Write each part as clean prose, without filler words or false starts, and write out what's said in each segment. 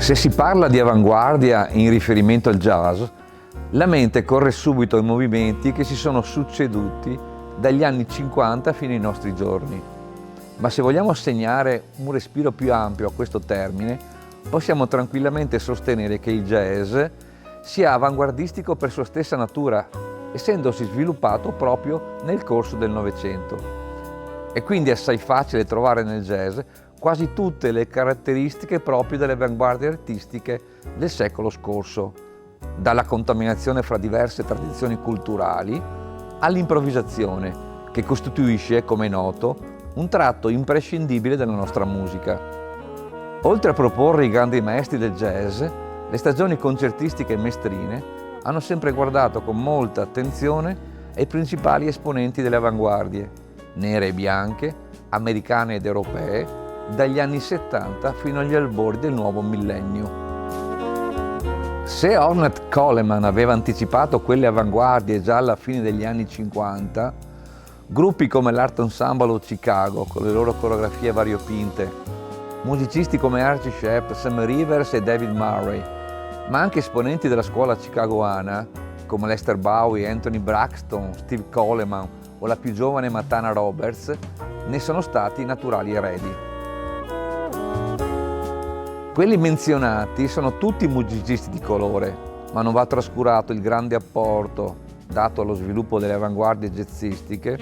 Se si parla di avanguardia in riferimento al jazz, la mente corre subito ai movimenti che si sono succeduti dagli anni 50 fino ai nostri giorni. Ma se vogliamo assegnare un respiro più ampio a questo termine, possiamo tranquillamente sostenere che il jazz sia avanguardistico per sua stessa natura, essendosi sviluppato proprio nel corso del Novecento. È quindi assai facile trovare nel jazz quasi tutte le caratteristiche proprie delle avanguardie artistiche del secolo scorso, dalla contaminazione fra diverse tradizioni culturali all'improvvisazione, che costituisce, come è noto, un tratto imprescindibile della nostra musica. Oltre a proporre i grandi maestri del jazz, le stagioni concertistiche mestrine hanno sempre guardato con molta attenzione ai principali esponenti delle avanguardie, nere e bianche, americane ed europee, dagli anni 70 fino agli albori del nuovo millennio. Se Ornette Coleman aveva anticipato quelle avanguardie già alla fine degli anni 50, gruppi come l'Art Ensemble of Chicago, con le loro coreografie variopinte, musicisti come Archie Shepp, Sam Rivers e David Murray, ma anche esponenti della scuola chicagoana, come Lester Bowie, Anthony Braxton, Steve Coleman o la più giovane Matana Roberts, ne sono stati naturali eredi. Quelli menzionati sono tutti musicisti di colore, ma non va trascurato il grande apporto dato allo sviluppo delle avanguardie jazzistiche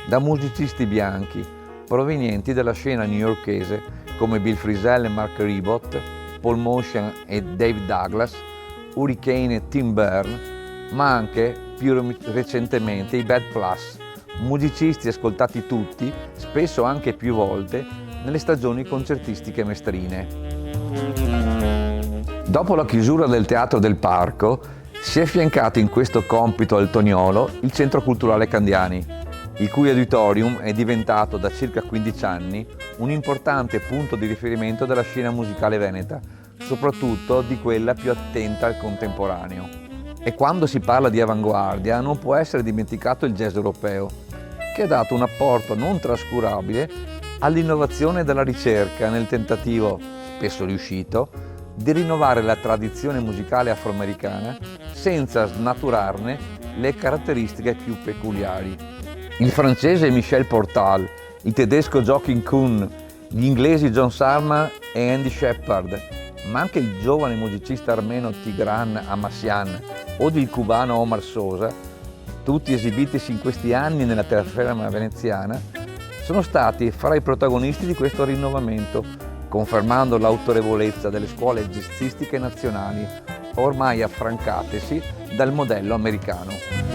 da musicisti bianchi provenienti dalla scena newyorkese come Bill Frisell e Mark Ribot, Paul Motian e Dave Douglas, Hurricane e Tim Byrne, ma anche più recentemente i Bad Plus, musicisti ascoltati tutti, spesso anche più volte, nelle stagioni concertistiche mestrine. Dopo la chiusura del Teatro del Parco, si è affiancato in questo compito al Toniolo il Centro Culturale Candiani, il cui auditorium è diventato da circa 15 anni un importante punto di riferimento della scena musicale veneta, soprattutto di quella più attenta al contemporaneo. E quando si parla di avanguardia non può essere dimenticato il jazz europeo, che ha dato un apporto non trascurabile all'innovazione della ricerca nel tentativo, spesso riuscito, di rinnovare la tradizione musicale afroamericana senza snaturarne le caratteristiche più peculiari. Il francese Michel Portal, il tedesco Joachim Kuhn, gli inglesi John Sarma e Andy Shepard, ma anche il giovane musicista armeno Tigran Amassian o il cubano Omar Sosa, tutti esibitisi in questi anni nella terraferma veneziana, sono stati fra i protagonisti di questo rinnovamento, confermando l'autorevolezza delle scuole jazzistiche nazionali, ormai affrancatesi dal modello americano.